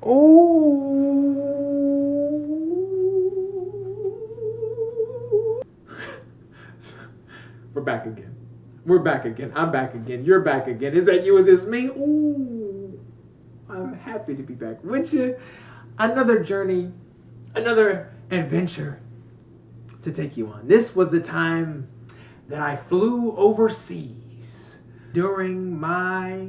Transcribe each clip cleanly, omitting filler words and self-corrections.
Ooh. We're back again. We're back again. I'm back again. You're back again. Is that you? Is this me? Ooh. I'm happy to be back with you. Another journey, another adventure to take you on. This was the time that I flew overseas during my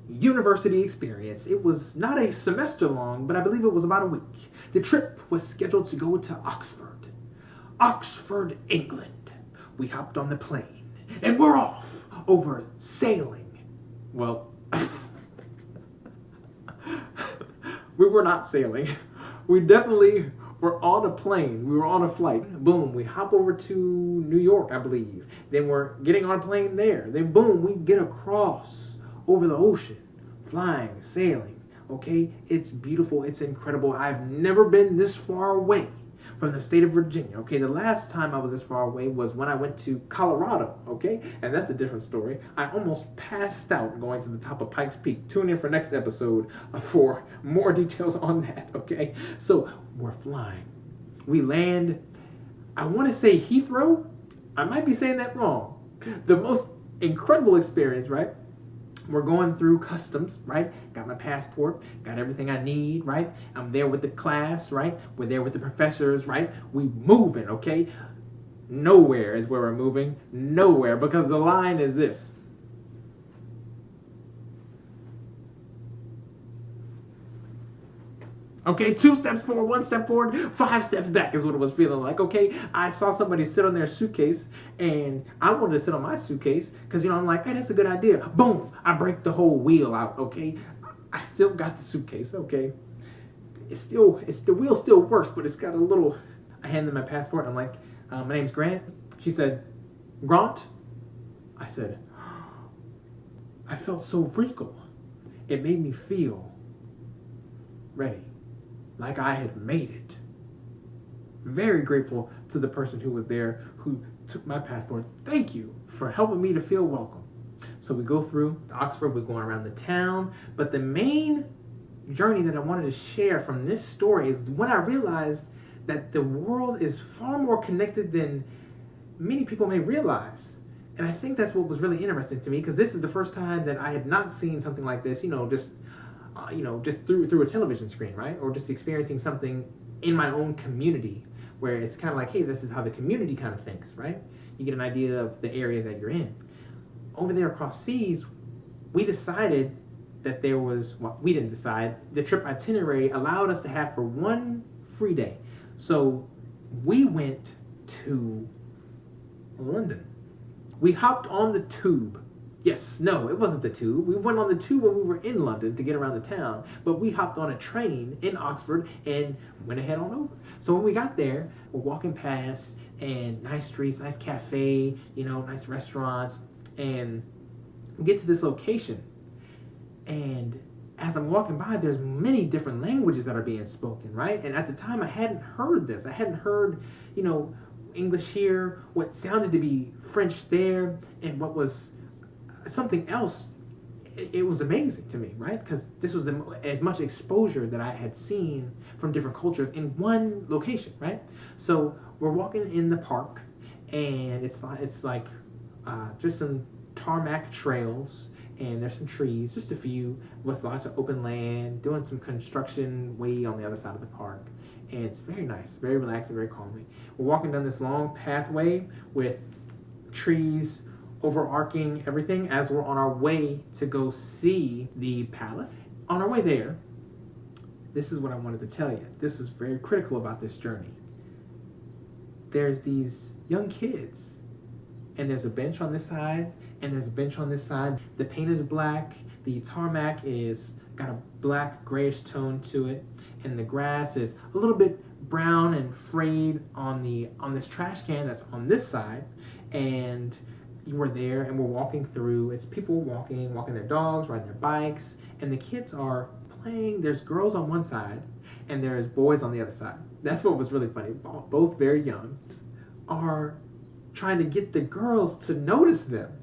university experience. It was not a semester long, but I believe it was about a week. The trip was scheduled to go to Oxford, England. We hopped on the plane and we're off over sailing. Well, we were not sailing. We definitely were on a plane. We were on a flight. Boom, we hop over to New York, I believe. Then we're getting on a plane there. Then boom, we get across over the ocean, flying, sailing. Okay, it's beautiful. It's incredible. I've never been this far away from the state of Virginia. Okay, the last time I was this far away was when I went to Colorado. Okay, and that's a different story. I almost passed out going to the top of Pikes Peak. Tune in for next episode for more details on that. Okay, so we're flying. We land. I want to say Heathrow. I might be saying that wrong. The most incredible experience, right? We're going through customs, right? Got my passport, got everything I need, right? I'm there with the class, right? We're there with the professors, right? We moving, okay? Nowhere is where we're moving. Nowhere, because the line is this. Okay, 2 steps forward, 1 step forward, 5 steps back is what it was feeling like. Okay, I saw somebody sit on their suitcase, and I wanted to sit on my suitcase because I'm like, hey, that's a good idea. Boom, I break the whole wheel out. Okay, I still got the suitcase. Okay, the wheel still works, but it's got a little. I handed my passport. I'm like, my name's Grant. She said, Grant. I said, I felt so regal. It made me feel ready. Like I had made it. Very grateful to the person who was there who took my passport. Thank you for helping me to feel welcome. So we go through Oxford, we're going around the town, but the main journey that I wanted to share from this story is when I realized that the world is far more connected than many people may realize. And I think that's what was really interesting to me, because this is the first time that I had not seen something like this, just through a television screen, right? Or just experiencing something in my own community where it's kind of like, hey, this is how the community kind of thinks, right? You get an idea of the area that you're in. Over there across seas, we decided that we didn't decide. The trip itinerary allowed us to have for one free day. So we went to London. We hopped on the tube. Yes, no, it wasn't the tube. We went on the tube when we were in London to get around the town, but we hopped on a train in Oxford and went ahead on over. So when we got there, we're walking past and nice streets, nice cafe, nice restaurants, and we get to this location. And as I'm walking by, there's many different languages that are being spoken, right? And at the time, I hadn't heard this. I hadn't heard, English here, what sounded to be French there, and what was something else. It was amazing to me, right? Because this was as much exposure that I had seen from different cultures in one location, right? So we're walking in the park, and it's like just some tarmac trails, and there's some trees, just a few, with lots of open land, doing some construction way on the other side of the park. And it's very nice, very relaxing, very calming. We're walking down this long pathway with trees overarching everything as we're on our way to go see the palace. On our way there, this is what I wanted to tell you. This is very critical about this journey. There's these young kids, and there's a bench on this side, and there's a bench on this side. The paint is black. The tarmac is got a black grayish tone to it, and the grass is a little bit brown and frayed on this trash can that's on this side. And we're there, and we're walking through. It's people walking their dogs, riding their bikes, and the kids are playing. There's girls on one side, and there's boys on the other side. That's what was really funny. Both very young, are trying to get the girls to notice them.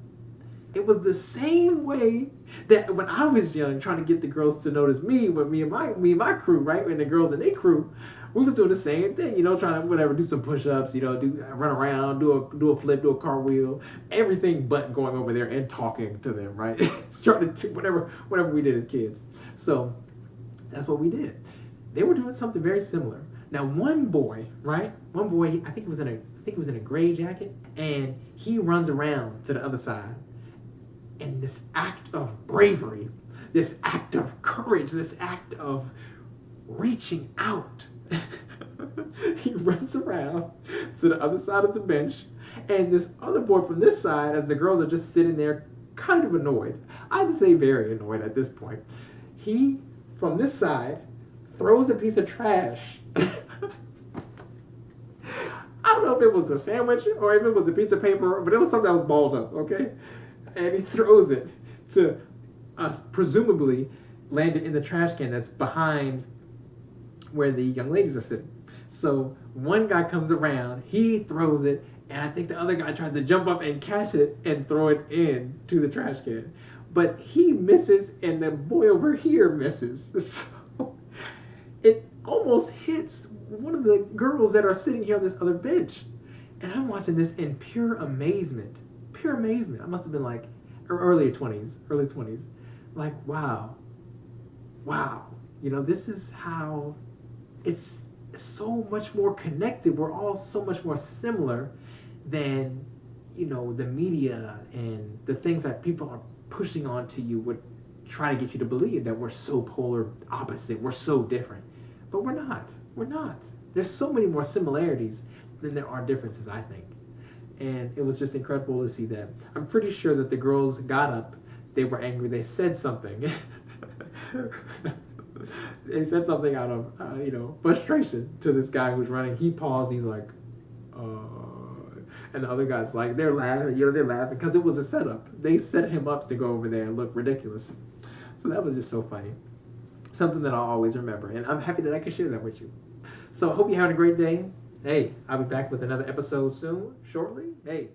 It was the same way that when I was young, trying to get the girls to notice me, with me and my crew, right, and the girls and their crew, we was doing the same thing, trying to whatever, do some push-ups, do run around, do a flip, do a cartwheel, everything but going over there and talking to them, right? Starting to whatever we did as kids. So that's what we did. They were doing something very similar. Now one boy, right? One boy, I think he was in a gray jacket, and he runs around to the other side. And this act of bravery, this act of courage, this act of reaching out, he runs around to the other side of the bench, and this other boy from this side, as the girls are just sitting there kind of annoyed, I'd say very annoyed at this point, he, from this side, throws a piece of trash. I don't know if it was a sandwich or if it was a piece of paper, but it was something that was balled up, okay? And he throws it to presumably land it in the trash can that's behind where the young ladies are sitting. So one guy comes around, he throws it, and I think the other guy tries to jump up and catch it and throw it in to the trash can. But he misses, and the boy over here misses. So it almost hits one of the girls that are sitting here on this other bench. And I'm watching this in pure amazement. Pure amazement. I must have been like early 20s. Like, wow. This is how it's so much more connected. We're all so much more similar than, the media and the things that people are pushing onto you would try to get you to believe, that we're so polar opposite. We're so different. But we're not. There's so many more similarities than there are differences, I think. And it was just incredible to see that. I'm pretty sure that the girls got up. They were angry. They said something. They said something out of, frustration to this guy who's running. He paused. He's like, and the other guy's like, they're laughing. They're laughing because it was a setup. They set him up to go over there and look ridiculous. So that was just so funny. Something that I'll always remember. And I'm happy that I can share that with you. So I hope you're having a great day. Hey, I'll be back with another episode soon, shortly. Hey.